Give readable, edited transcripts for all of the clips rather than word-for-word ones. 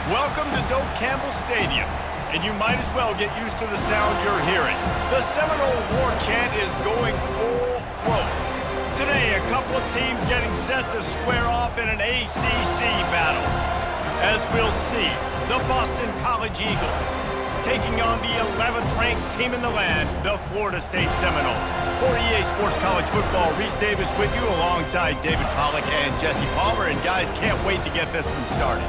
Welcome to Doak Campbell Stadium, and you might as well get used to the sound you're hearing. The Seminole War Chant is going full throat. Today, a couple of teams getting set to square off in an ACC battle. As we'll see, the Boston College Eagles taking on the 11th ranked team in the land, the Florida State Seminoles. For EA Sports College Football, Reese Davis with you alongside David Pollack and Jesse Palmer. And guys, can't wait to get this one started.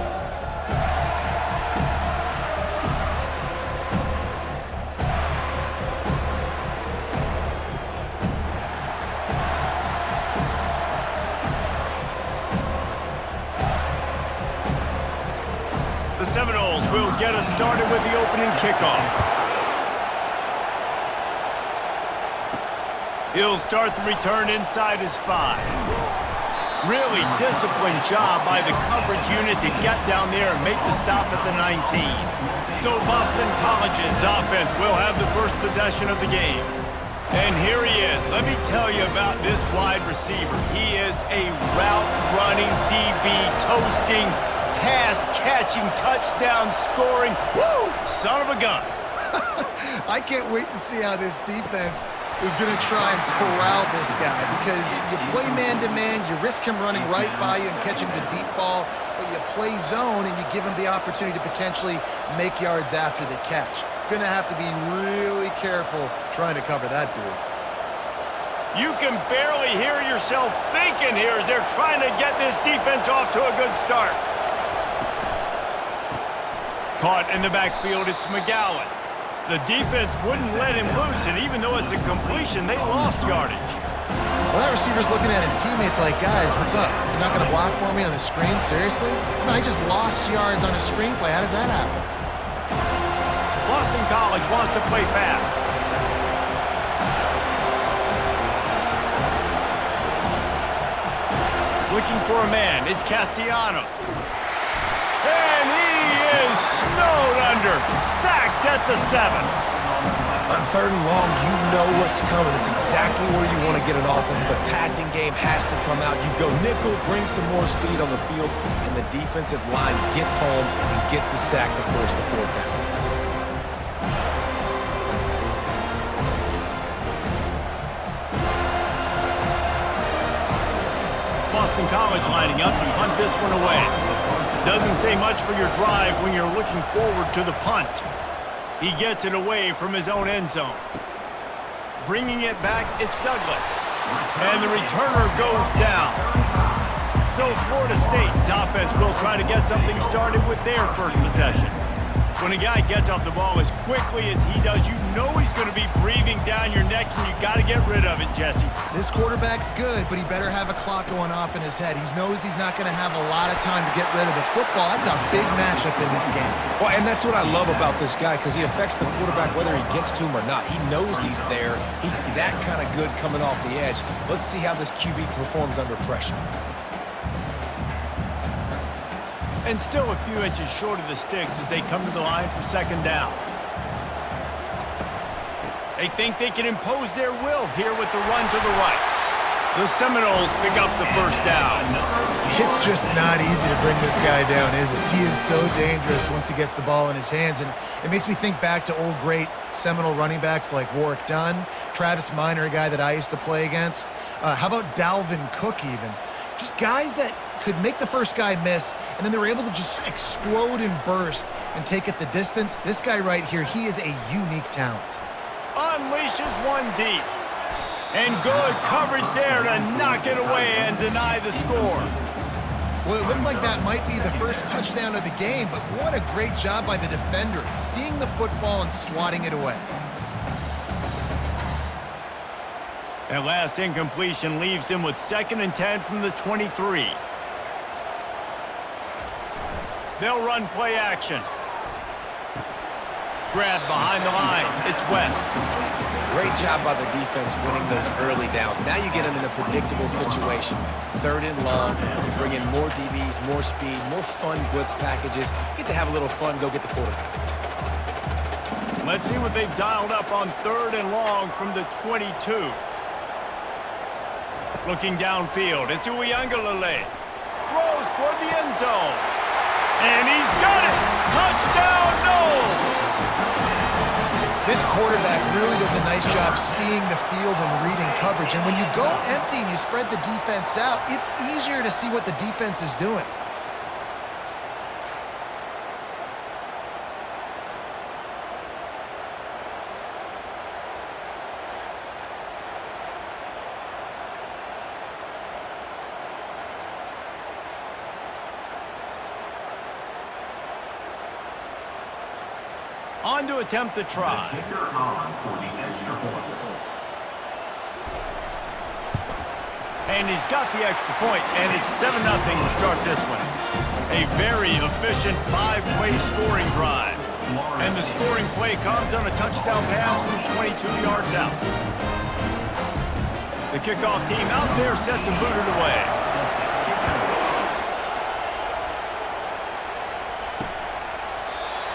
The Seminoles will get us started with the opening kickoff. He'll start the return inside his 5. Really disciplined job by the coverage unit to get down there and make the stop at the 19. So Boston College's offense will have the first possession of the game. And here he is. Let me tell you about this wide receiver. He is a route-running DB, toasting, pass-catching, touchdown-scoring, woo, son of a gun. I can't wait to see how this defense is going to try and corral this guy, because you play man-to-man, you risk him running right by you and catching the deep ball, but you play zone and you give him the opportunity to potentially make yards after the catch. Going to have to be really careful trying to cover that dude. You can barely hear yourself thinking here as they're trying to get this defense off to a good start. Caught in the backfield, it's McGowan. The defense wouldn't let him loose, and even though it's a completion, they lost yardage. Well, that receiver's looking at his teammates like, guys, what's up? You're not going to block for me on the screen? Seriously? No, I just lost yards on a screenplay. How does that happen? Boston College wants to play fast. Looking for a man, it's Castellanos. And he is snowed under, sacked at the 7. On 3rd and long, you know what's coming. It's exactly where you want to get an offense. The passing game has to come out. You go nickel, bring some more speed on the field, and the defensive line gets home and gets the sack to force the 4th down. Boston College lining up to punt this one away. Doesn't say much for your drive when you're looking forward to the punt. He gets it away from his own end zone. Bringing it back, it's Douglas. And the returner goes down. So Florida State's offense will try to get something started with their first possession. When a guy gets off the ball as quickly as he does, you know he's going to be breathing down your neck, and you got to get rid of it, Jesse. This quarterback's good, but he better have a clock going off in his head. He knows he's not going to have a lot of time to get rid of the football. That's a big matchup in this game. Well, and that's what I love about this guy, because he affects the quarterback whether he gets to him or not. He knows he's there. He's that kind of good coming off the edge. Let's see how this QB performs under pressure. And still a few inches short of the sticks as they come to the line for 2nd down. They think they can impose their will here with the run to the right. The Seminoles pick up the 1st down. It's just not easy to bring this guy down, is it? He is so dangerous once he gets the ball in his hands, and it makes me think back to old great Seminole running backs like Warwick Dunn, Travis Minor, a guy that I used to play against. How about Dalvin Cook even? Just guys that could make the first guy miss, and then they were able to just explode and burst and take it the distance. This guy right here, he is a unique talent. Unleashes one deep. And good coverage there to knock it away and deny the score. Well, it looked like that might be the first touchdown of the game, but what a great job by the defender, seeing the football and swatting it away. That last incompletion leaves him with 2nd and 10 from the 23. They'll run play action. Grab behind the line. It's West. Great job by the defense winning those early downs. Now you get them in a predictable situation. 3rd and long. You bring in more DBs, more speed, more fun blitz packages. Get to have a little fun. Go get the quarterback. Let's see what they've dialed up on 3rd and long from the 22. Looking downfield, it's Uiagalelei. Throws toward the end zone. And he's got it! Touchdown, Knowles! This quarterback really does a nice job seeing the field and reading coverage. And when you go empty and you spread the defense out, it's easier to see what the defense is doing. On to attempt the try. And he's got the extra point, and it's 7-0 to start this one. A very efficient 5-play scoring drive. And the scoring play comes on a touchdown pass from 22 yards out. The kickoff team out there set to boot it away.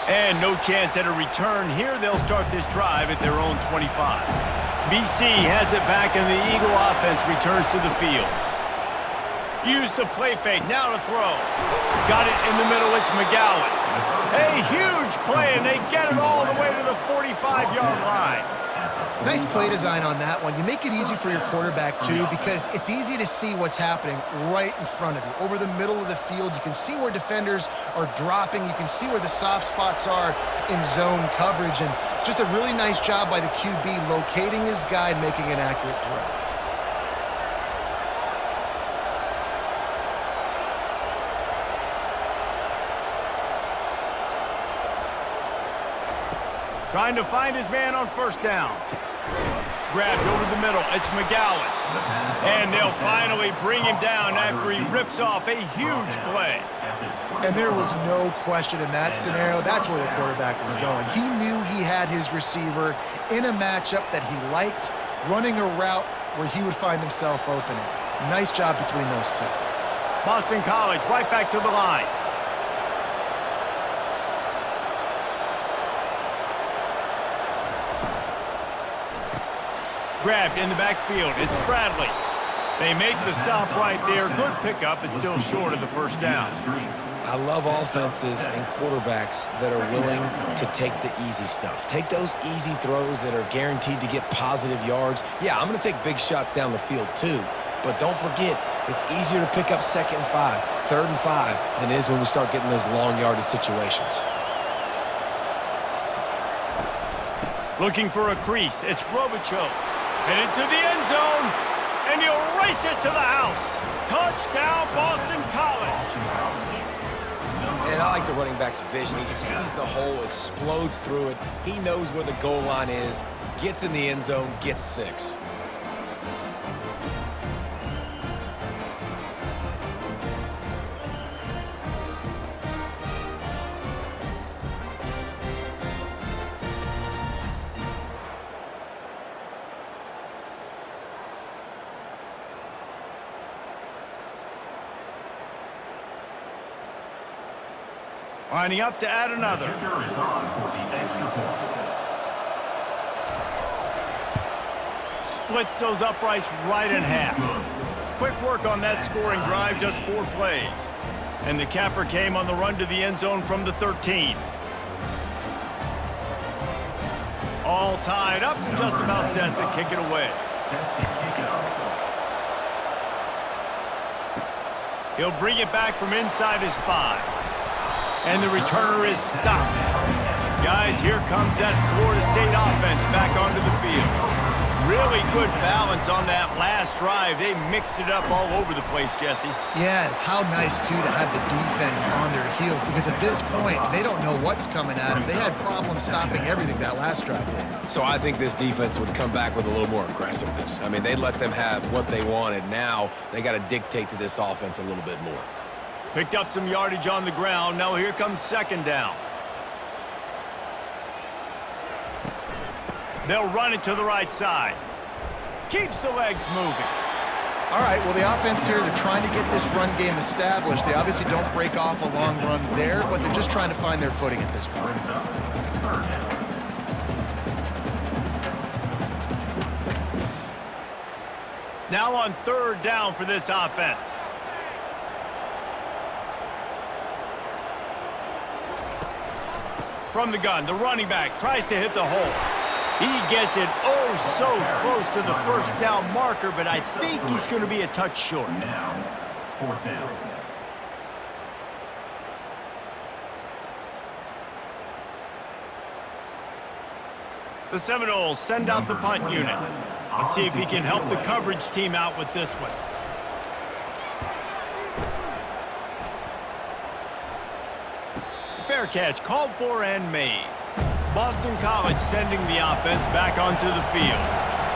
And no chance at a return here. They'll start this drive at their own 25. BC has it back, and the Eagle offense returns to the field. Use the play fake, now to throw. Got it in the middle, it's McGowan. A huge play, and they get it all the way to the 45-yard line. Nice play design on that one. You make it easy for your quarterback, too, because it's easy to see what's happening right in front of you. Over the middle of the field, you can see where defenders are dropping. You can see where the soft spots are in zone coverage. And just a really nice job by the QB locating his guy and making an accurate throw. Trying to find his man on first down. Grabbed over the middle. It's McGowan. And they'll finally bring him down after he rips off a huge play. And there was no question in that scenario. That's where the quarterback was going. He knew he had his receiver in a matchup that he liked, running a route where he would find himself opening. Nice job between those two. Boston College right back to the line. Grabbed in the backfield. It's Bradley. They make the stop right there. Good pickup. It's still short of the first down. I love offenses and quarterbacks that are willing to take the easy stuff. Take those easy throws that are guaranteed to get positive yards. Yeah, I'm going to take big shots down the field too. But don't forget, it's easier to pick up 2nd and 5, 3rd and 5 than it is when we start getting those long yardage situations. Looking for a crease. It's Robichaux. And into the end zone. And he'll race it to the house. Touchdown, Boston College. And I like the running back's vision. He sees the hole, explodes through it. He knows where the goal line is, gets in the end zone, gets 6. Lining up to add another. Splits those uprights right in half. Quick work on that scoring drive, just 4 plays. And the capper came on the run to the end zone from the 13. All tied up and just about set to kick it away. He'll bring it back from inside his 5. And the returner is stopped. Guys, here comes that Florida State offense back onto the field. Really good balance on that last drive. They mixed it up all over the place, Jesse. Yeah, how nice, too, to have the defense on their heels, because at this point, they don't know what's coming at them. They had problems stopping everything that last drive did. So I think this defense would come back with a little more aggressiveness. I mean, they let them have what they wanted. Now they got to dictate to this offense a little bit more. Picked up some yardage on the ground. Now here comes 2nd down. They'll run it to the right side. Keeps the legs moving. All right, well, the offense here, they're trying to get this run game established. They obviously don't break off a long run there, but they're just trying to find their footing at this point. Now on 3rd down for this offense. From the gun, the running back tries to hit the hole. He gets it oh so close to the first down marker, but I think he's going to be a touch short. Now, fourth down. The Seminoles send out the punt unit. Let's see if he can help the coverage team out with this one. Fair catch called for and made. Boston College sending the offense back onto the field.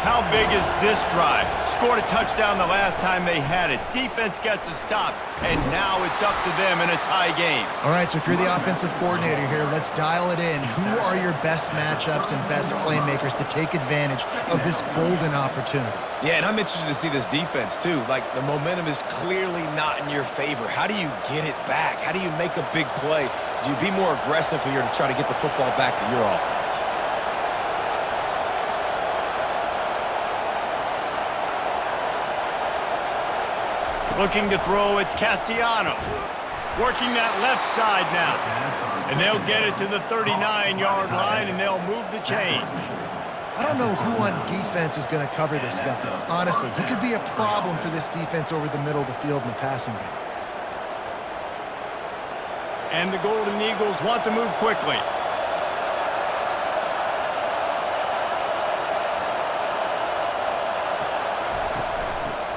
How big is this drive? Scored a touchdown the last time they had it. Defense gets a stop, and now it's up to them in a tie game. All right, so if you're the offensive coordinator here, let's dial it in. Who are your best matchups and best playmakers to take advantage of this golden opportunity? Yeah, and I'm interested to see this defense, too. Like, the momentum is clearly not in your favor. How do you get it back? How do you make a big play? Do you be more aggressive here to try to get the football back to your offense? Looking to throw, it's Castellanos. Working that left side now. And they'll get it to the 39-yard line, and they'll move the chains. I don't know who on defense is going to cover this guy. Honestly, he could be a problem for this defense over the middle of the field in the passing game. And the Golden Eagles want to move quickly.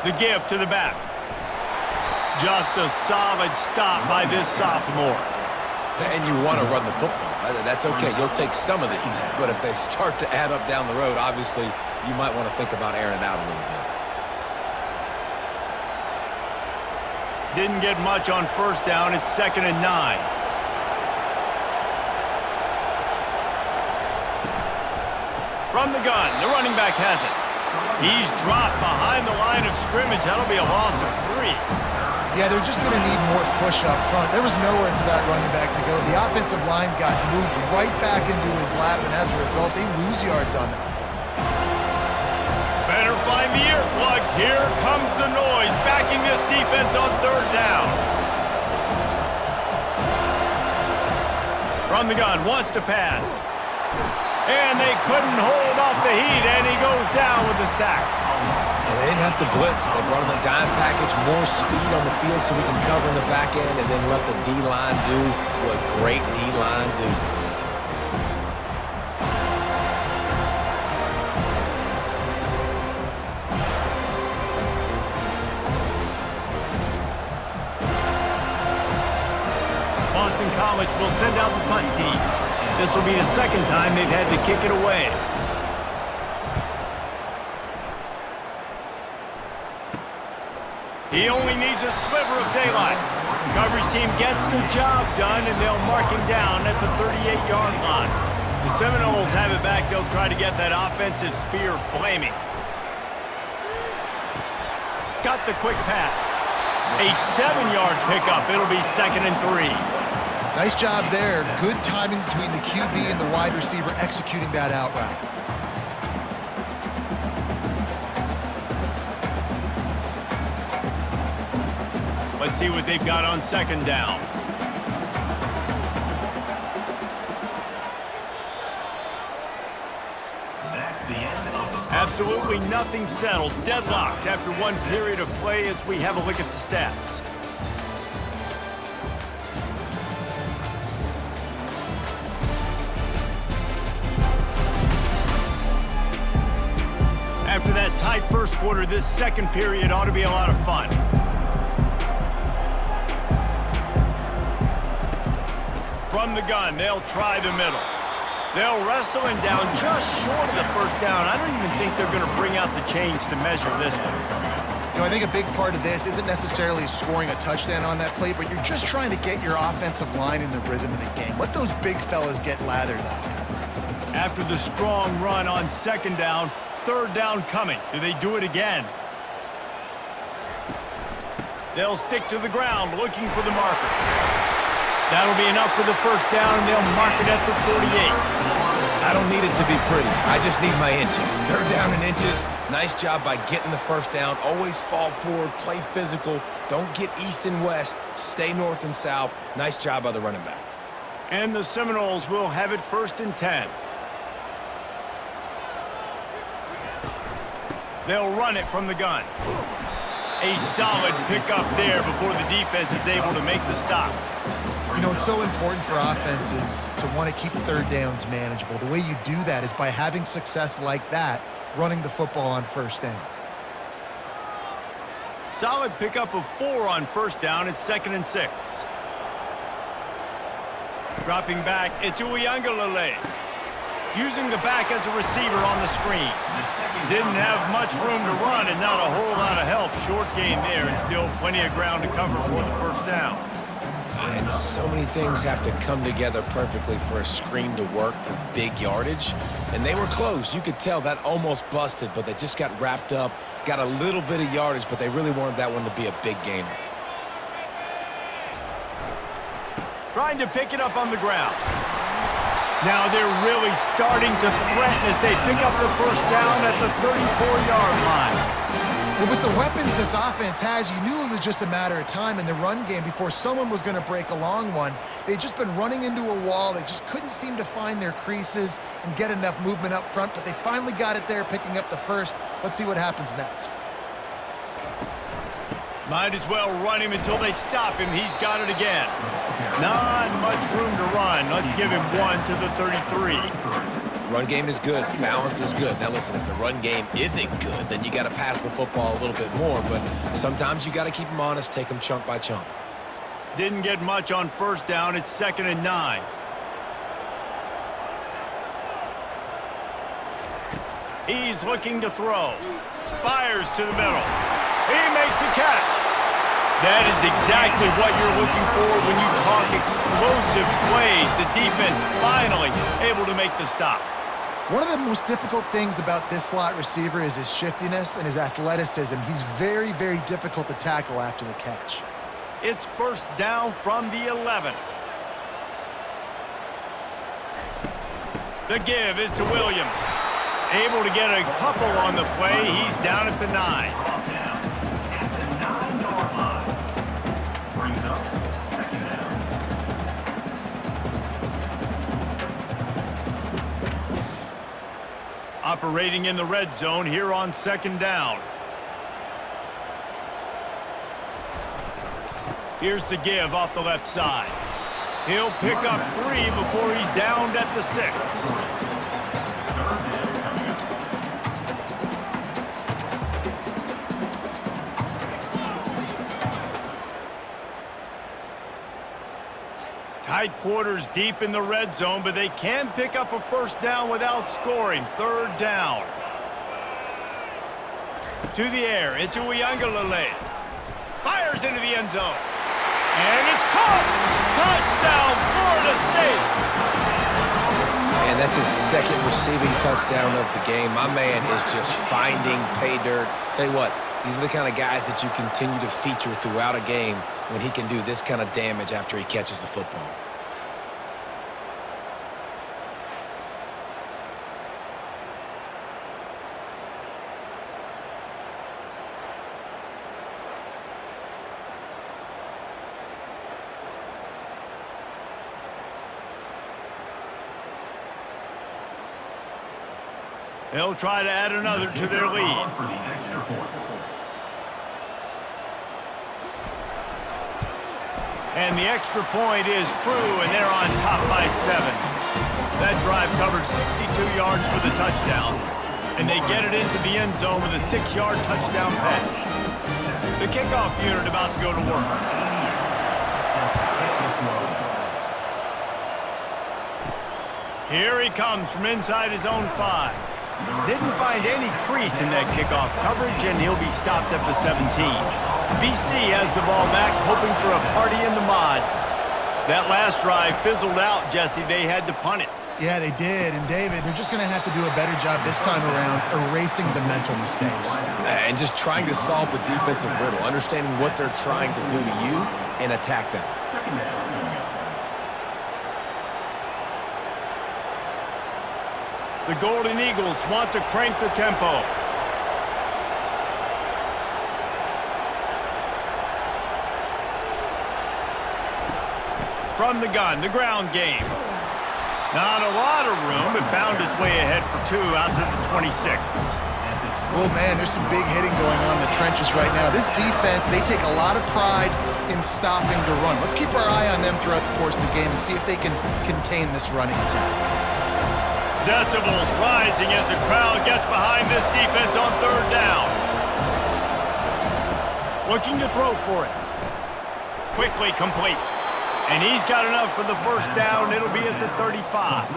The give to the back. Just a solid stop by this sophomore. And you want to run the football. That's okay. You'll take some of these. But if they start to add up down the road, obviously, you might want to think about airing it out a little bit. Didn't get much on first down. It's 2nd and 9. From the gun, the running back has it. He's dropped behind the line of scrimmage. That'll be a loss of 3. Yeah, they're just going to need more push up front. There was nowhere for that running back to go. The offensive line got moved right back into his lap, and as a result, they lose yards on that. Better find the earplugs. Here comes the noise, backing this defense on 3rd down. From the gun, wants to pass. And they couldn't hold off the heat, and he goes down with the sack. And they didn't have to blitz. They brought in the dime package, more speed on the field so we can cover in the back end and then let the D-line do what great D-line do. Boston College will send out the punt team. This will be the 2nd time they've had to kick it away. He only needs a sliver of daylight. Coverage team gets the job done, and they'll mark him down at the 38-yard line. The Seminoles have it back. They'll try to get that offensive spear flaming. Got the quick pass. A 7-yard pickup. It'll be 2nd and 3. Nice job there. Good timing between the QB and the wide receiver executing that out route. Let's see what they've got on 2nd down. That's the end of the Absolutely nothing settled. Deadlocked after one period of play as we have a look at the stats. After that tight first quarter, this 2nd period ought to be a lot of fun. From the gun, they'll try the middle. They'll wrestle him down just short of the 1st down. I don't even think they're going to bring out the chains to measure this one. You know, I think a big part of this isn't necessarily scoring a touchdown on that play, but you're just trying to get your offensive line in the rhythm of the game. Let those big fellas get lathered up. After the strong run on 2nd down, 3rd down coming. Do they do it again? They'll stick to the ground looking for the marker. That'll be enough for the 1st down, and they'll mark it at the 48. I don't need it to be pretty. I just need my inches. 3rd down and inches. Nice job by getting the 1st down. Always fall forward, play physical. Don't get east and west. Stay north and south. Nice job by the running back. And the Seminoles will have it 1st and 10. They'll run it from the gun. A solid pickup there before the defense is able to make the stop. You know, it's so important for offenses to want to keep third downs manageable. The way you do that is by having success like that, running the football on 1st down. Solid pickup of 4 on 1st down. It's 2nd and 6. Dropping back, it's Uiagalelei. Using the back as a receiver on the screen. Didn't have much room to run and not a whole lot of help. Short gain there and still plenty of ground to cover for the 1st down. And so many things have to come together perfectly for a screen to work for big yardage. And they were close. You could tell that almost busted, but they just got wrapped up, got a little bit of yardage, but they really wanted that one to be a big gainer. Trying to pick it up on the ground. Now they're really starting to threaten as they pick up the 1st down at the 34-yard line. Well, with the weapons this offense has, you knew it was just a matter of time in the run game before someone was going to break a long one. They'd just been running into a wall. They just couldn't seem to find their creases and get enough movement up front, but they finally got it there, picking up the 1st. Let's see what happens next. Might as well run him until they stop him. He's got it again. Not much room to run. Let's give him 1 to the 33. Run game is good. Balance is good. Now, listen, if the run game isn't good, then you got to pass the football a little bit more. But sometimes you got to keep them honest, take them chunk by chunk. Didn't get much on 1st down. It's 2nd and 9. He's looking to throw. Fires to the middle. He makes a catch. That is exactly what you're looking for when you talk explosive plays. The defense finally able to make the stop. One of the most difficult things about this slot receiver is his shiftiness and his athleticism. He's very, very difficult to tackle after the catch. It's 1st down from the 11. The give is to Williams. Able to get a couple on the play. He's down at the 9. Operating in the red zone here on 2nd down. Here's the give off the left side. He'll pick up 3 before he's downed at the 6. Tight quarters deep in the red zone, but they can pick up a 1st down without scoring. 3rd down. To the air, it's Uiagalelei. Fires into the end zone. And it's caught! Touchdown, Florida State! And that's his 2nd receiving touchdown of the game. My man is just finding pay dirt. Tell you what, these are the kind of guys that you continue to feature throughout a game when he can do this kind of damage after he catches the football. They'll try to add another to their lead. And the extra point is true, and they're on top by 7. That drive covered 62 yards for the touchdown, and they get it into the end zone with a 6-yard touchdown pass. The kickoff unit about to go to work. Here he comes from inside his own 5. Didn't find any crease in that kickoff coverage, and he'll be stopped at the 17. BC has the ball back, hoping for a party in the mods. That last drive fizzled out, Jesse. They had to punt it. Yeah, they did. And, David, they're just going to have to do a better job this time around erasing the mental mistakes. And just trying to solve the defensive riddle, understanding what they're trying to do to you and attack them. The Golden Eagles want to crank the tempo. from the gun, the ground game. Not a lot of room. It found its way ahead for 2 out to the 26. Well, man, there's some big hitting going on in the trenches right now. This defense, they take a lot of pride in stopping the run. Let's keep our eye on them throughout the course of the game and see if they can contain this running attack. Decibels rising as the crowd gets behind this defense on 3rd down. Looking to throw for it. Quickly complete. And he's got enough for the 1st down. It'll be at the 35.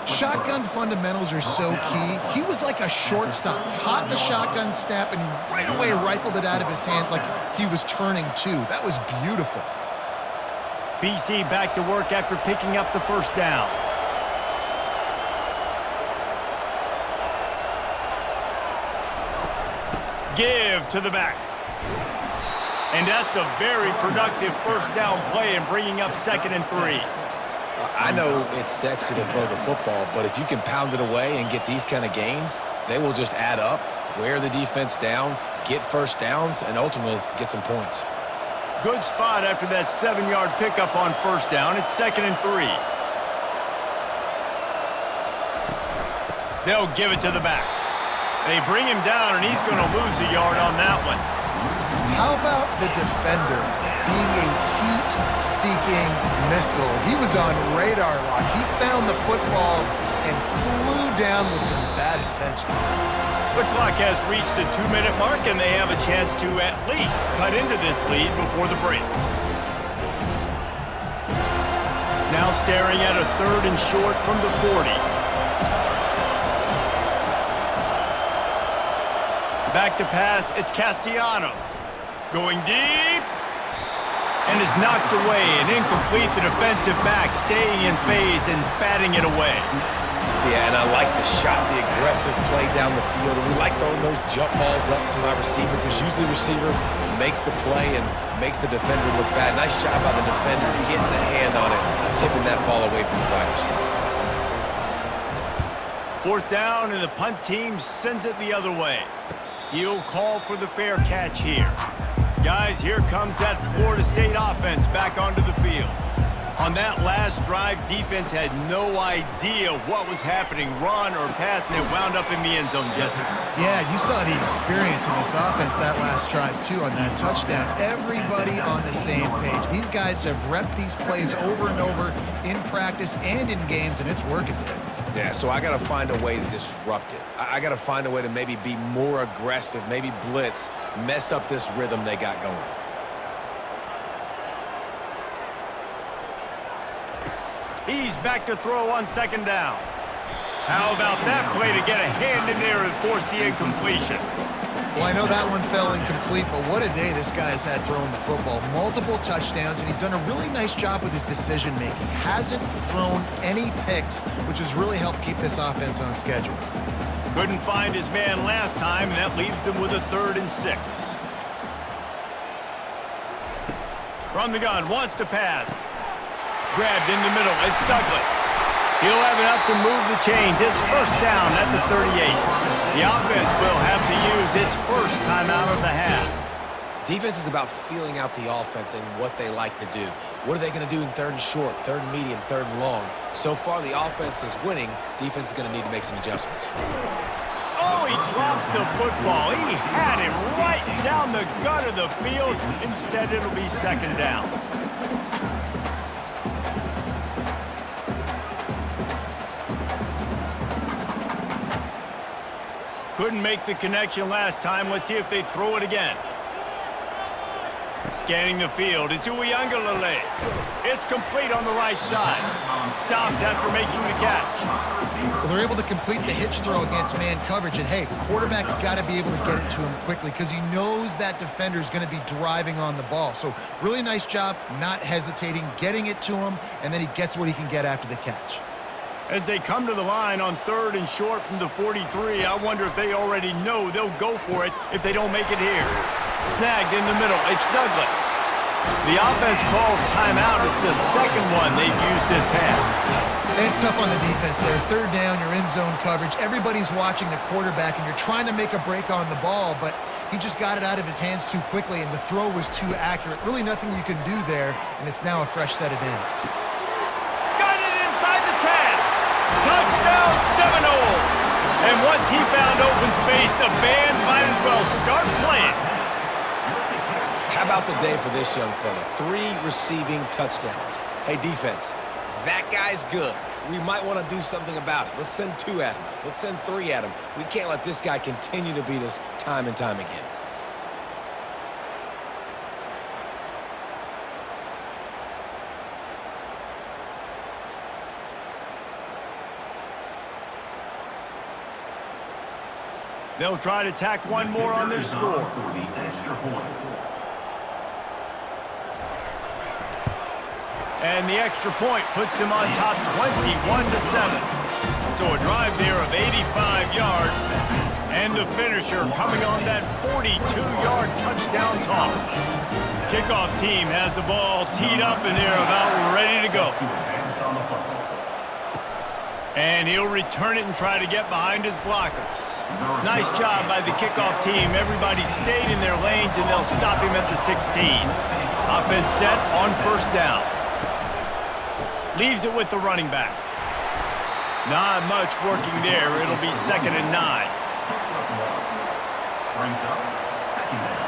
Shotgun fundamentals are so key. He was like a shortstop. Caught the shotgun snap and right away rifled it out of his hands like he was turning 2. That was beautiful. BC back to work after picking up the 1st down. Give to the back. And that's a very productive 1st down play and bringing up 2nd and 3. I know it's sexy to throw the football, but if you can pound it away and get these kind of gains, they will just add up, wear the defense down, get 1st downs, and ultimately get some points. Good spot after that 7-yard pickup on 1st down. It's 2nd and 3. They'll give it to the back. They bring him down, and he's going to lose a yard on that one. How about the defender being a heat-seeking missile? He was on radar lock. He found the football and flew down with some bad intentions. The clock has reached the 2-minute mark, and they have a chance to at least cut into this lead before the break. Now staring at a 3rd and short from the 40. Back to pass, it's Castellanos. Going deep. And is knocked away and incomplete. The defensive back staying in phase and batting it away. Yeah, and I like the shot, the aggressive play down the field. And we like throwing those jump balls up to my receiver because usually the receiver makes the play and makes the defender look bad. Nice job by the defender getting a hand on it, tipping that ball away from the wide receiver. 4th down, and the punt team sends it the other way. He'll call for the fair catch here. Guys, here comes that Florida State offense back onto the field. On that last drive, defense had no idea what was happening, run or pass, and it wound up in the end zone, Jesse. Yeah, you saw the experience in this offense that last drive, too, on that touchdown. Everybody on the same page. These guys have repped these plays over and over in practice and in games, and it's working. Yeah, so I got to find a way to disrupt it. I got to find a way to maybe be more aggressive, maybe blitz, mess up this rhythm they got going. He's back to throw on 2nd down. How about that play to get a hand in there and force the incompletion? Well, I know that one fell incomplete, but what a day this guy's had throwing the football. Multiple touchdowns, and he's done a really nice job with his decision-making. Hasn't thrown any picks, which has really helped keep this offense on schedule. Couldn't find his man last time, and that leaves him with a 3rd and 6. From the gun, wants to pass. Grabbed in the middle, it's Douglas. He'll have enough to move the chains. It's 1st down at the 38. The offense will have to use its 1st timeout of the half. Defense is about feeling out the offense and what they like to do. What are they going to do in 3rd and short, 3rd and medium, 3rd and long? So far, the offense is winning. Defense is going to need to make some adjustments. Oh, he drops the football. He had it right down the gut of the field. Instead, it'll be 2nd down. Couldn't make the connection last time. Let's see if they throw it again. Scanning the field, it's Uiagalelei. It's complete on the right side. Stopped after making the catch. Well, they're able to complete the hitch throw against man coverage, and hey, quarterback's got to be able to get it to him quickly because he knows that defender is going to be driving on the ball. So really nice job, not hesitating, getting it to him, and then he gets what he can get after the catch. As they come to the line on 3rd and short from the 43, I wonder if they already know they'll go for it if they don't make it here. Snagged in the middle, it's Douglas. The offense calls timeout. It's the 2nd one they've used this half. It's tough on the defense there. 3rd down, you're in zone coverage. Everybody's watching the quarterback, and you're trying to make a break on the ball, but He just got it out of his hands too quickly, and the throw was too accurate. Really nothing you can do there, and it's now a fresh set of downs. Got it inside the 10. Touchdown Seminoles. And once he found open space, the band might as well start playing. How about the day for this young fella? 3 receiving touchdowns. Hey, defense, that guy's good. We might want to do something about it. Let's send 2 at him. Let's send 3 at him. We can't let this guy continue to beat us time and time again. They'll try to tack one more on their score. For the extra point. And the extra point puts them on top 21-7. So a drive there of 85 yards. And the finisher coming on that 42-yard touchdown toss. Kickoff team has the ball teed up and they're about ready to go. And he'll return it and try to get behind his blockers. Nice job by the kickoff team. Everybody stayed in their lanes and they'll stop him at the 16. Offense set on first down. Leaves it with the running back. Not much working there. It'll be 2nd and 9. Brings up 2nd down.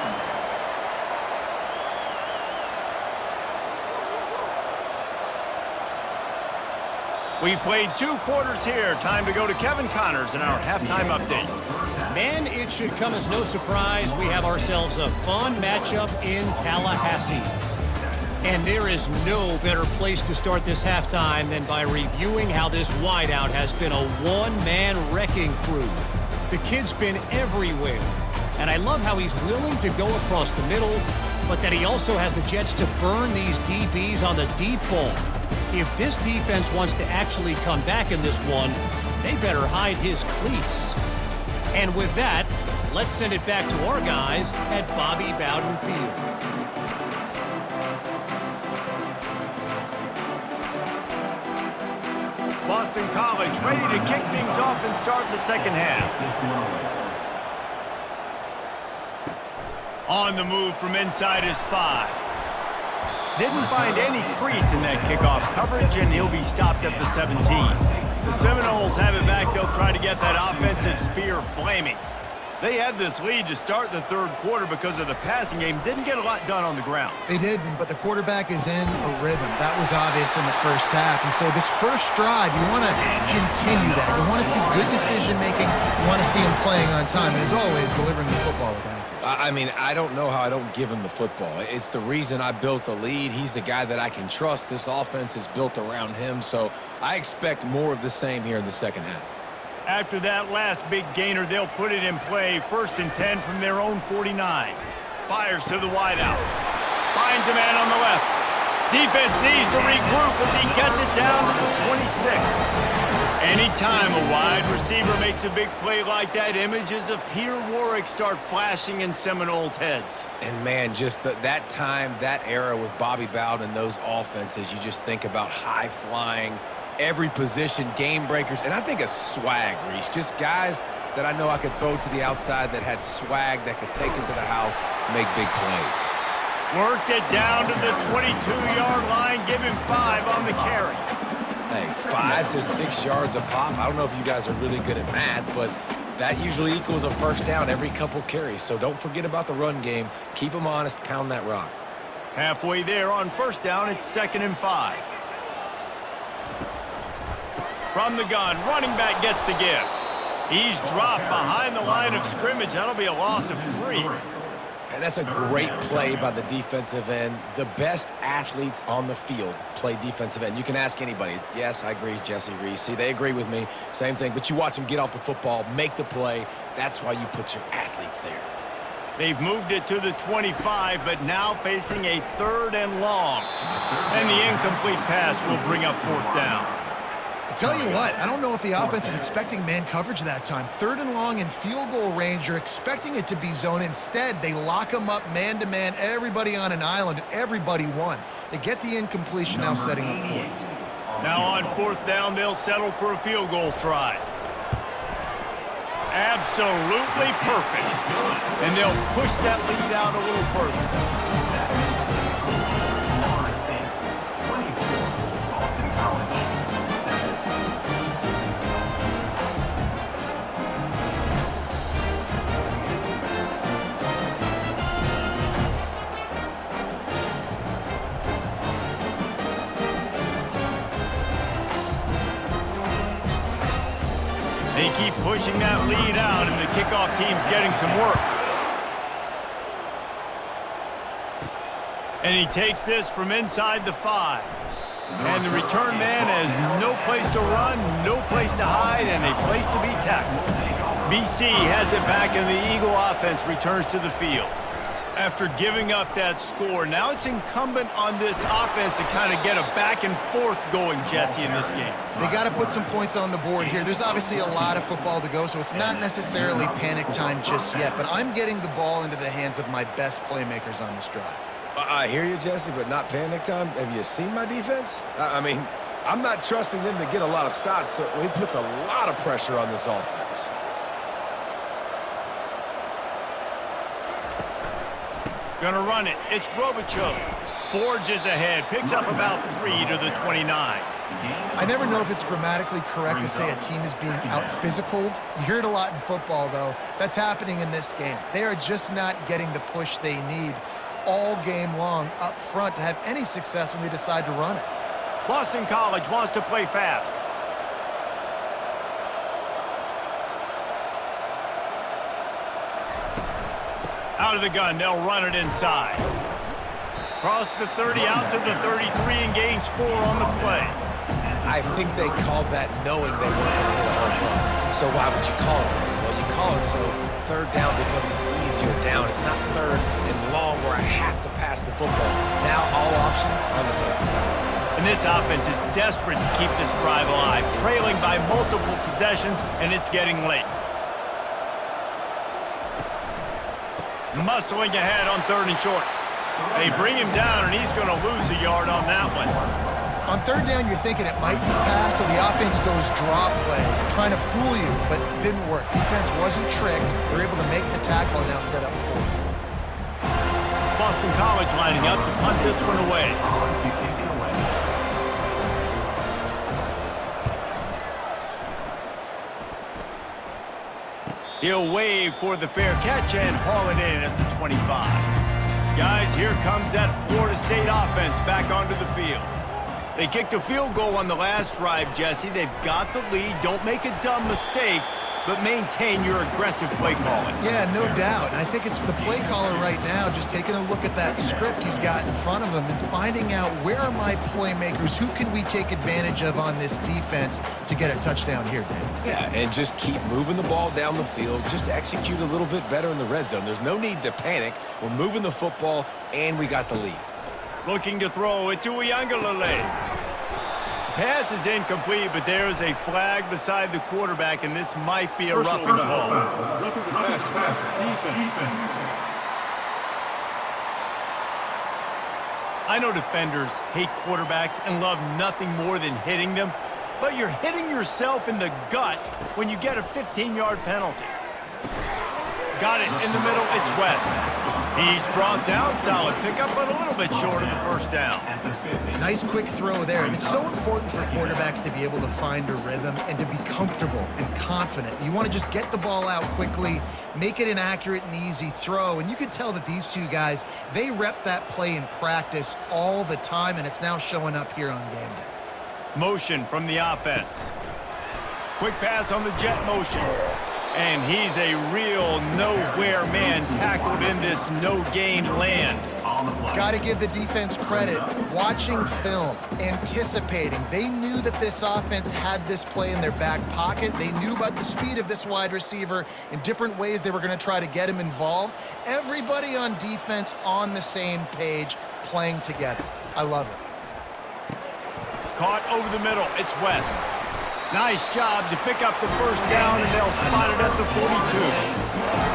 We've played 2 quarters here. Time to go to Kevin Connors in our halftime update. Man, it should come as no surprise we have ourselves a fun matchup in Tallahassee. And there is no better place to start this halftime than by reviewing how this wideout has been a one-man wrecking crew. The kid's been everywhere. And I love how he's willing to go across the middle, but that he also has the jets to burn these DBs on the deep ball. If this defense wants to actually come back in this one, they better hide his cleats. And with that, let's send it back to our guys at Bobby Bowden Field. Boston College ready to kick things off and start the second half. On the move from inside his 5. Didn't find any crease in that kickoff coverage, and he'll be stopped at the 17. The Seminoles have it back. They'll try to get that offensive spear flaming. They had this lead to start the 3rd quarter because of the passing game. Didn't get a lot done on the ground. They did, but the quarterback is in a rhythm. That was obvious in the first half. And so this first drive, you want to continue that. You want to see good decision-making. You want to see him playing on time. And as always, delivering the football with accuracy. I mean, I don't know how I don't give him the football. It's the reason I built the lead. He's the guy that I can trust. This offense is built around him. So I expect more of the same here in the second half. After that last big gainer, they'll put it in play. 1st and 10 from their own 49. Fires to the wideout. Finds a man on the left. Defense needs to regroup as he gets it down to the 26. Anytime a wide receiver makes a big play like that, images of Peter Warrick start flashing in Seminoles' heads. And, man, just that time, that era with Bobby Bowden and those offenses, you just think about high-flying, every position, game breakers, and I think a swag, Reese. Just guys that I know I could throw to the outside that had swag that could take it to the house, make big plays. Worked it down to the 22-yard line, give him 5 on the carry. Hey, 5 to 6 yards a pop. I don't know if you guys are really good at math, but that usually equals a first down every couple carries. So don't forget about the run game. Keep them honest, pound that rock. Halfway there on first down, it's 2nd and 5. From the gun, running back gets the give. He's dropped behind the line of scrimmage. That'll be a loss of 3. And that's a great play by the defensive end. The best athletes on the field play defensive end. You can ask anybody. Yes, I agree, Jesse Reese. See, they agree with me. Same thing. But you watch them get off the football, make the play. That's why you put your athletes there. They've moved it to the 25, but now facing a 3rd and long. And the incomplete pass will bring up 4th down. Tell you what, I don't know if the offense was expecting man coverage that time. 3rd and long in field goal range, you're expecting it to be zone. Instead, they lock them up man-to-man, everybody on an island, everybody won. They get the incompletion, now setting up 4th. Now on 4th down, they'll settle for a field goal try. Absolutely perfect. And they'll push that lead out a little further. Florida State 24, Boston College 7. They keep pushing that lead out, and the kickoff team's getting some work. And he takes this from inside the 5. And the return man has no place to run, no place to hide, and a place to be tackled. BC has it back, and the Eagle offense returns to the field. After giving up that score, now it's incumbent on this offense to kind of get a back and forth going, Jesse, in this game. They got to put some points on the board here. There's obviously a lot of football to go, so it's not necessarily panic time just yet, but I'm getting the ball into the hands of my best playmakers on this drive. I hear you, Jesse, but not panic time. Have you seen my defense? I mean, I'm not trusting them to get a lot of stops, so it puts a lot of pressure on this offense. Gonna run it. It's Grobichuk. Forges ahead. Picks up about 3 to the 29. I never know if it's grammatically correct to say a team is being out-physicaled. You hear it a lot in football, though. That's happening in this game. They are just not getting the push they need all game long up front to have any success when they decide to run it. Boston College wants to play fast. Out of the gun, they'll run it inside. Cross the 30 out to the 33 and gains 4 on the play. I think they called that knowing they weren't going to hit a home run. So why would you call it that? Well, you call it so third down becomes an easier down. It's not third and long where I have to pass the football. Now all options on the table. And this offense is desperate to keep this drive alive, trailing by multiple possessions, and it's getting late. Muscling ahead on 3rd and short. They bring him down, and he's going to lose a yard on that one. On 3rd down, you're thinking it might be pass, so the offense goes draw play, trying to fool you, but it didn't work. Defense wasn't tricked. They're able to make the tackle and now set up 4th. Boston College lining up to punt this one away. He'll wave for the fair catch and haul it in at the 25. Guys, here comes that Florida State offense back onto the field. They kicked a field goal on the last drive, Jesse. They've got the lead. Don't make a dumb mistake, but maintain your aggressive play calling. Yeah, no doubt. And I think it's for the play caller right now, just taking a look at that script he's got in front of him and finding out where are my playmakers, who can we take advantage of on this defense to get a touchdown here, Dave? Yeah, and just keep moving the ball down the field. Just execute a little bit better in the red zone. There's no need to panic. We're moving the football, and we got the lead. Looking to throw, it's Uiagalelei. Pass is incomplete, but there is a flag beside the quarterback, and this might be a roughing call. Roughing the pass. Defense. I know defenders hate quarterbacks and love nothing more than hitting them, but you're hitting yourself in the gut when you get a 15-yard penalty. Got it in the middle, it's West. He's brought down, solid pickup, but a little bit short of the first down. Nice quick throw there. And it's so important for quarterbacks to be able to find a rhythm and to be comfortable and confident. You want to just get the ball out quickly, make it an accurate and easy throw. And you could tell that these two guys, they rep that play in practice all the time, and it's now showing up here on game day. Motion from the offense. Quick pass on the jet motion. And he's a real nowhere man tackled in this no-gain land. Got to give the defense credit. Watching film, anticipating. They knew that this offense had this play in their back pocket. They knew about the speed of this wide receiver in different ways they were going to try to get him involved. Everybody on defense on the same page, playing together. I love it. Caught over the middle. It's West. Nice job to pick up the first down, and they'll spot it at the 42.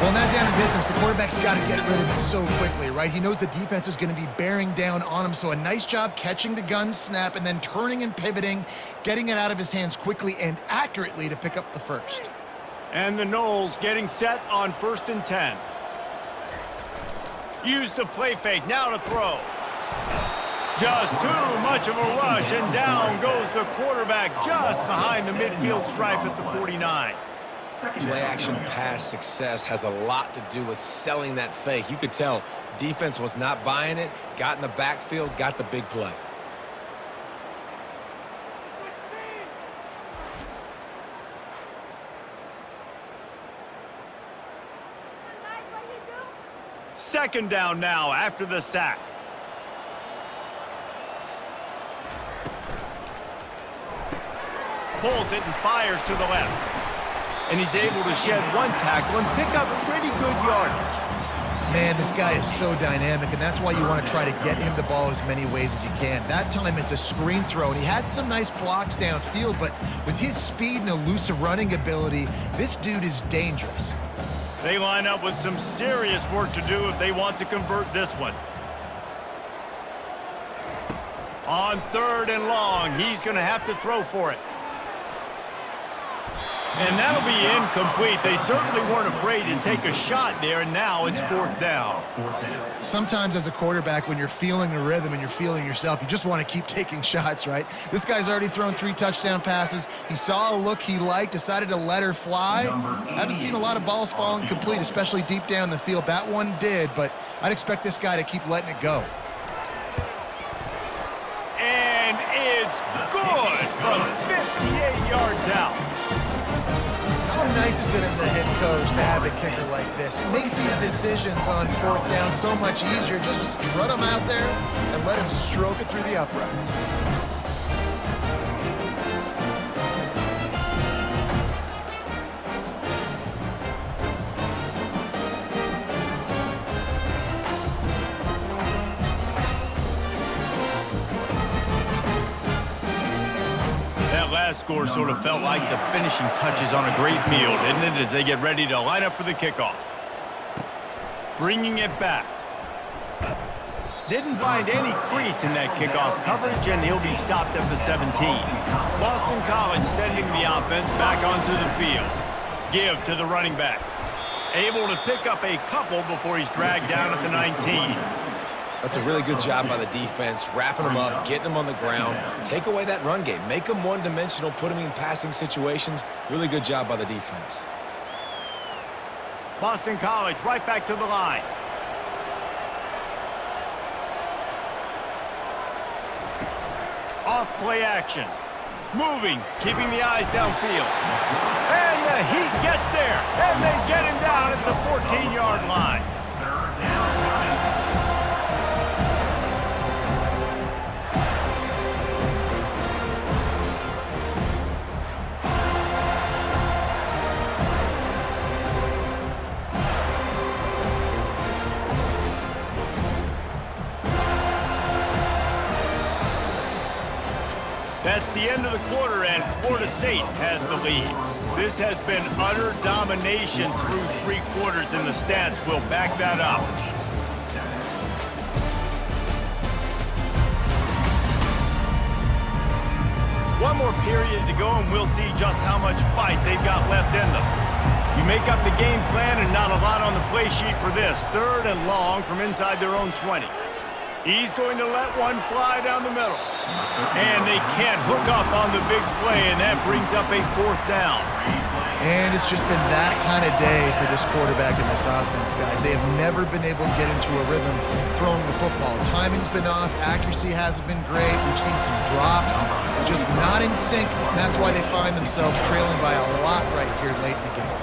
Well, not down in business. The quarterback's got to get rid of it so quickly, right? He knows the defense is going to be bearing down on him, so a nice job catching the gun snap and then turning and pivoting, getting it out of his hands quickly and accurately to pick up the first. And the Noles getting set on 1st and 10. Use the play fake, now to throw. Just too much of a rush, and down goes the quarterback just behind the midfield stripe at the 49. Play action pass success has a lot to do with selling that fake. You could tell defense was not buying it, got in the backfield, got the big play. Second down now after the sack. Pulls it and fires to the left. And he's able to shed one tackle and pick up pretty good yardage. Man, this guy is so dynamic, and that's why you want to try to get him the ball as many ways as you can. That time it's a screen throw, and he had some nice blocks downfield, but with his speed and elusive running ability, this dude is dangerous. They line up with some serious work to do if they want to convert this one. On 3rd and long, he's going to have to throw for it. And that'll be incomplete. They certainly weren't afraid to take a shot there, and now it's 4th down. Sometimes as a quarterback, when you're feeling the rhythm and you're feeling yourself, you just want to keep taking shots, right? This guy's already thrown 3 touchdown passes. He saw a look he liked, decided to let her fly. I haven't seen a lot of balls falling complete, especially deep down the field. That one did, but I'd expect this guy to keep letting it go. And it's good from 58 yards out. How nice is it as a head coach to have a kicker like this? It makes these decisions on 4th down so much easier. Just strut him out there and let him stroke it through the uprights. Score sort of felt like the finishing touches on a great meal, didn't it, as they get ready to line up for the kickoff. Bringing it back. Didn't find any crease in that kickoff coverage, and he'll be stopped at the 17. Boston College sending the offense back onto the field. Give to the running back. Able to pick up a couple before he's dragged down at the 19. That's a really good job by the defense, wrapping them up, getting them on the ground. Take away that run game. Make them one-dimensional, put them in passing situations. Really good job by the defense. Boston College right back to the line. Off play action. Moving, keeping the eyes downfield. And the heat gets there, and they get him down at the 14-yard line. That's the end of the quarter, and Florida State has the lead. This has been utter domination through 3 quarters, and the stats will back that up. One more period to go, and we'll see just how much fight they've got left in them. You make up the game plan, and not a lot on the play sheet for this. 3rd and long from inside their own 20. He's going to let one fly down the middle. And they can't hook up on the big play, and that brings up a 4th down. And it's just been that kind of day for this quarterback and this offense, guys. They have never been able to get into a rhythm throwing the football. Timing's been off. Accuracy hasn't been great. We've seen some drops, just not in sync. And that's why they find themselves trailing by a lot right here late in the game.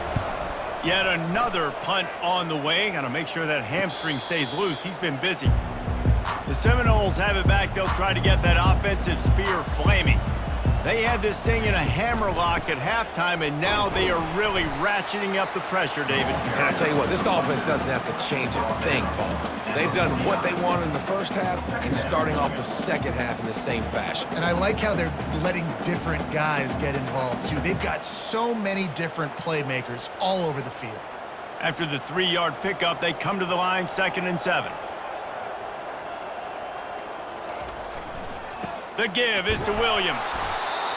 Yet another punt on the way. Got to make sure that hamstring stays loose. He's been busy. The Seminoles have it back. They'll try to get that offensive spear flaming. They had this thing in a hammerlock at halftime, and now they are really ratcheting up the pressure, David. And I tell you what, this offense doesn't have to change a thing, Paul. They've done what they wanted in the first half and starting off the second half in the same fashion. And I like how they're letting different guys get involved, too. They've got so many different playmakers all over the field. After the 3-yard pickup, they come to the line, 2nd and 7. The give is to Williams.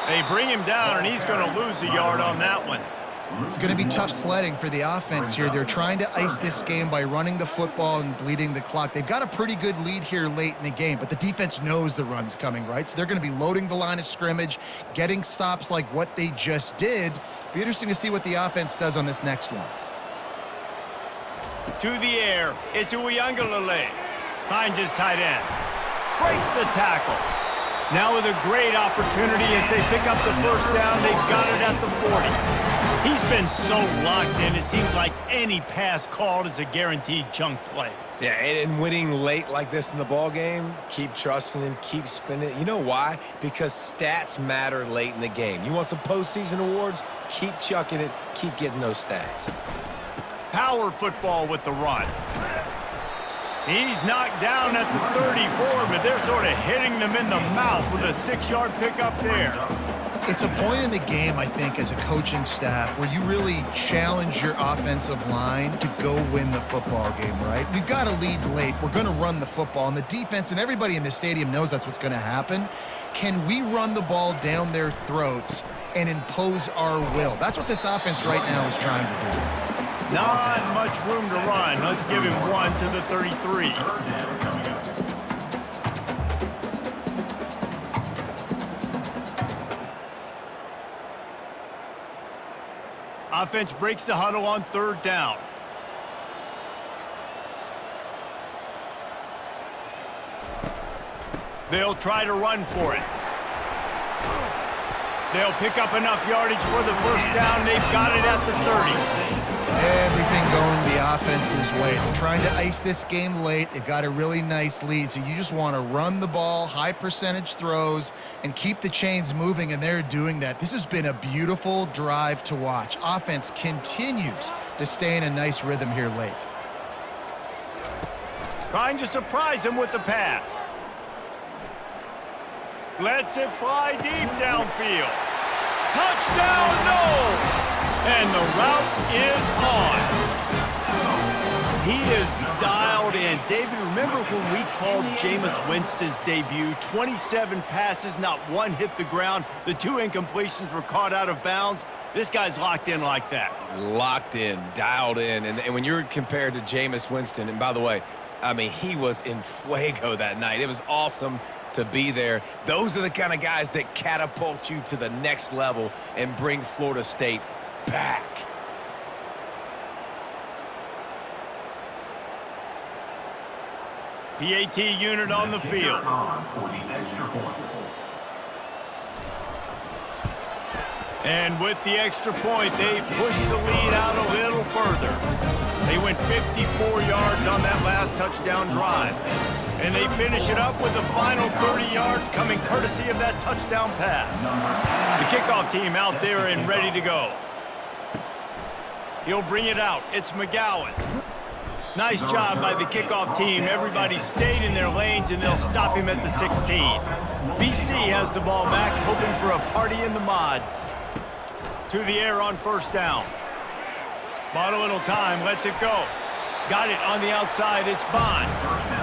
They bring him down, and he's going to lose a yard on that one. It's going to be tough sledding for the offense here. They're trying to ice this game by running the football and bleeding the clock. They've got a pretty good lead here late in the game, but the defense knows the run's coming, right? So they're going to be loading the line of scrimmage, getting stops like what they just did. Be interesting to see what the offense does on this next one. To the air, it's Uiagalelei. Finds his tight end. Breaks the tackle. Now with a great opportunity as they pick up the first down, they've got it at the 40. He's been so locked in, it seems like any pass called is a guaranteed chunk play. Yeah, and winning late like this in the ball game, keep trusting him, keep spinning it. You know why? Because stats matter late in the game. You want some postseason awards? Keep chucking it, keep getting those stats. Power football with the run. He's knocked down at the 34, but they're sort of hitting them in the mouth with a 6-yard pickup there. It's a point in the game, I think, as a coaching staff where you really challenge your offensive line to go win the football game, right? We've got to lead late. We're going to run the football, and the defense and everybody in the stadium knows that's what's going to happen. Can we run the ball down their throats and impose our will? That's what this offense right now is trying to do. Not much room to run. Let's give him one to the 33. Offense breaks the huddle on 3rd down. They'll try to run for it. They'll pick up enough yardage for the first down. They've got it at the 30. Everything going the offense's way. They're trying to ice this game late. They've got a really nice lead, so you just want to run the ball, high percentage throws, and keep the chains moving, and they're doing that. This has been a beautiful drive to watch. Offense continues to stay in a nice rhythm here late. Trying to surprise him with the pass. Lets it fly deep downfield. Touchdown, no! And the route is on. He is dialed in. David, remember when we called Jameis Winston's debut? 27 passes, not one hit the ground. The 2 incompletions were caught out of bounds. This guy's locked in like that. Locked in, dialed in. And when you're compared to Jameis Winston, and by the way, I mean, he was in fuego that night. It was awesome to be there. Those are the kind of guys that catapult you to the next level and bring Florida State back. PAT unit on the field. And with the extra point, they push the lead out a little further. They went 54 yards on that last touchdown drive. And they finish it up with the final 30 yards coming courtesy of that touchdown pass. The kickoff team out there and ready to go. He'll bring it out. It's McGowan. Nice job by the kickoff team. Everybody stayed in their lanes, and they'll stop him at the 16. BC has the ball back, hoping for a party in the mods. To the air on 1st down. Bought a little time, lets it go. Got it on the outside, it's Bond.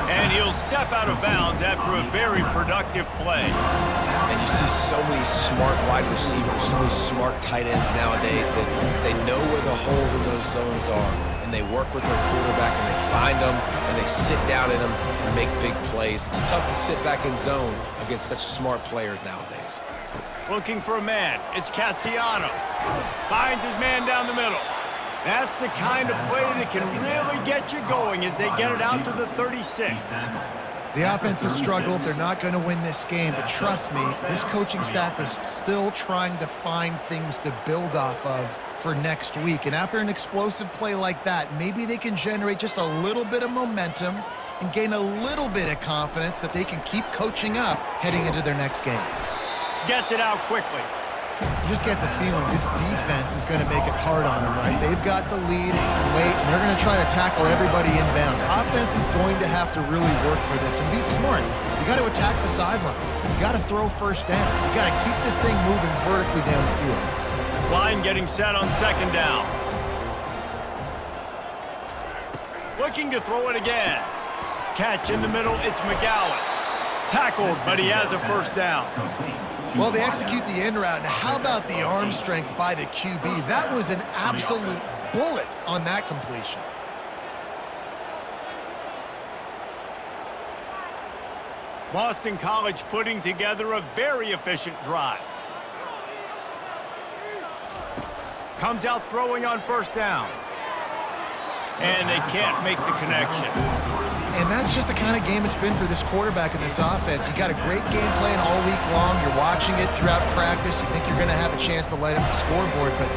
And he'll step out of bounds after a very productive play. And you see so many smart wide receivers, so many smart tight ends nowadays that they know where the holes in those zones are, and they work with their quarterback, and they find them, and they sit down in them and make big plays. It's tough to sit back in zone against such smart players nowadays. Looking for a man, it's Castellanos. Finds his man down the middle. That's the kind of play that can really get you going as they get it out to the 36. The offense has struggled. They're not going to win this game, but trust me, this coaching staff is still trying to find things to build off of for next week. And after an explosive play like that, maybe they can generate just a little bit of momentum and gain a little bit of confidence that they can keep coaching up heading into their next game. Gets it out quickly. You just get the feeling this defense is going to make it hard on them, right? They've got the lead, it's late, and they're going to try to tackle everybody inbounds. Offense is going to have to really work for this and be smart. You got to attack the sidelines. You got to throw first downs. You got to keep this thing moving vertically down the field. Line getting set on 2nd down. Looking to throw it again. Catch in the middle, it's McGowan. Tackled, but he has a 1st down. Well, they execute the in route. Now, how about the arm strength by the QB? That was an absolute bullet on that completion. Boston College putting together a very efficient drive. Comes out throwing on first down. And they can't make the connection. And that's just the kind of game it's been for this quarterback in this offense. You got a great game plan all week long. You're watching it throughout practice. You think you're going to have a chance to light up the scoreboard, but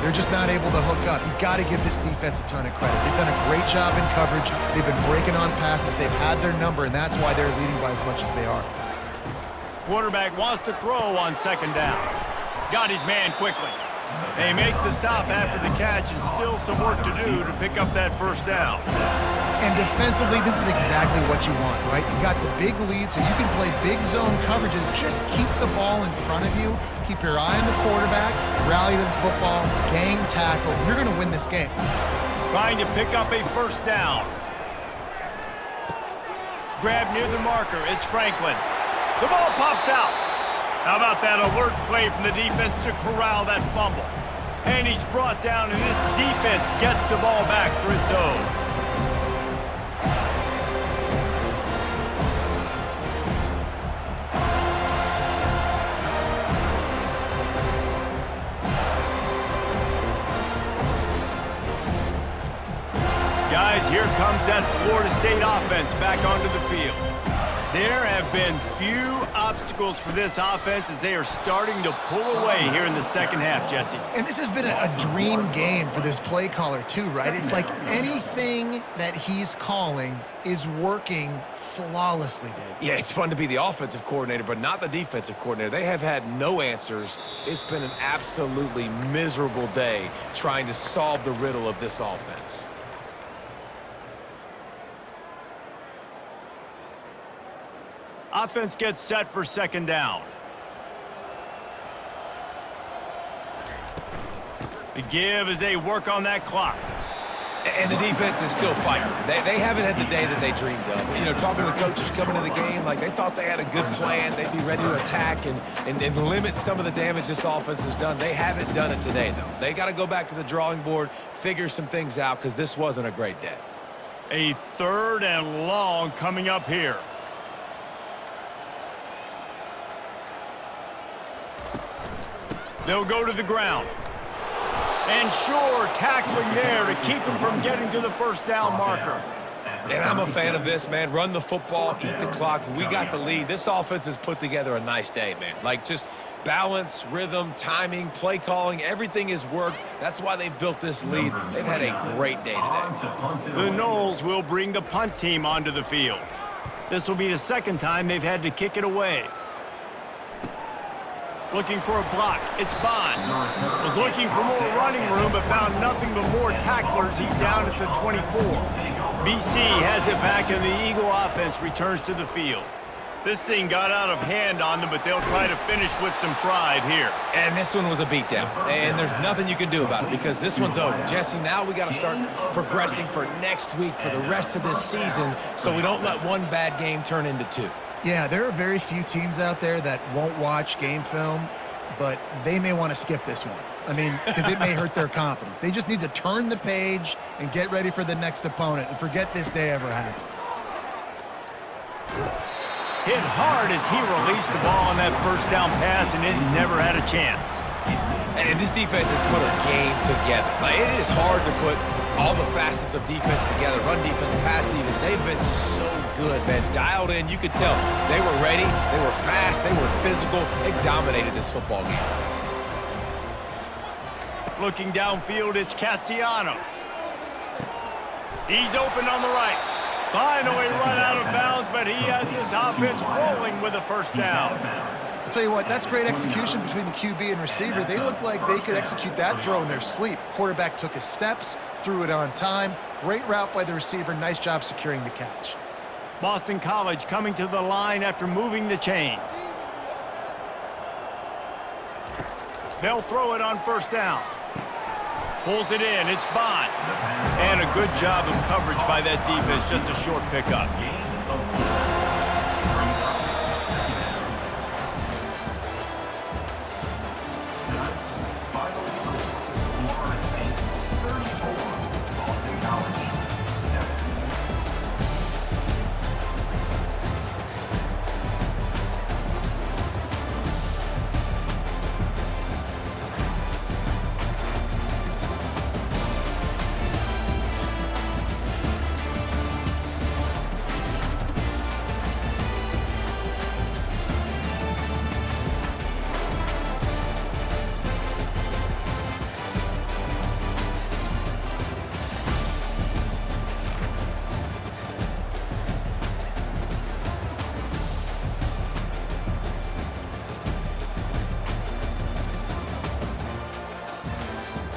they're just not able to hook up. You got to give this defense a ton of credit. They've done a great job in coverage. They've been breaking on passes. They've had their number, and that's why they're leading by as much as they are. Quarterback wants to throw on second down. Got his man quickly. They make the stop after the catch, and still some work to do to pick up that first down. And defensively, this is exactly what you want, right? You got the big lead, so you can play big zone coverages. Just keep the ball in front of you. Keep your eye on the quarterback, rally to the football, gang tackle. You're going to win this game. Trying to pick up a first down. Grab near the marker. It's Franklin. The ball pops out. How about that alert play from the defense to corral that fumble? And he's brought down, and this defense gets the ball back for its own. Guys, here comes that Florida State offense back onto the field. There have been few obstacles for this offense as they are starting to pull away here in the second half, Jesse. And this has been a dream game for this play caller too, right? It's like anything that he's calling is working flawlessly, Dave. Yeah, it's fun to be the offensive coordinator, but not the defensive coordinator. They have had no answers. It's been an absolutely miserable day trying to solve the riddle of this offense. Offense gets set for second down. The give as they work on that clock. And the defense is still fighting. They haven't had the day that they dreamed of. You know, talking to the coaches coming to the game, like they thought they had a good plan. They'd be ready to attack and limit some of the damage this offense has done. They haven't done it today, though. They got to go back to the drawing board, figure some things out, because this wasn't a great day. A third and long coming up here. They'll go to the ground. And sure, tackling there to keep him from getting to the first down marker. And I'm a fan of this, man. Run the football, eat the clock. We got the lead. This offense has put together a nice day, man. Like just balance, rhythm, timing, play calling, everything has worked. That's why they've built this lead. They've had a great day today. The Noles will bring the punt team onto the field. This will be the second time they've had to kick it away. Looking for a block. It's Bond. Was looking for more running room, but found nothing but more tacklers. He's down at the 24. BC has it back, and the Eagle offense returns to the field. This thing got out of hand on them, but they'll try to finish with some pride here. And this one was a beatdown. And there's nothing you can do about it because this one's over. Jesse, now we got to start progressing for next week, for the rest of this season, so we don't let one bad game turn into two. Yeah, there are very few teams out there that won't watch game film, but they may want to skip this one. I mean, because it may hurt their confidence. They just need to turn the page and get ready for the next opponent and forget this day ever happened. Hit hard as he released the ball on that first down pass, and it never had a chance. And this defense has put a game together. Like, it is hard to put all the facets of defense together. Run defense, pass defense. They've been so good, man. Dialed in. You could tell they were ready. They were fast. They were physical. They dominated this football game. Looking downfield, it's Castellanos. He's open on the right. Finally run out of bounds, but he has this offense rolling with a first down. I'll tell you what, that's great execution between the QB and receiver. They look like they could execute that throw in their sleep. Quarterback took his steps, threw it on time. Great route by the receiver. Nice job securing the catch. Boston College coming to the line after moving the chains. They'll throw it on first down. Pulls it in. It's Bond. And a good job of coverage by that defense. Just a short pickup.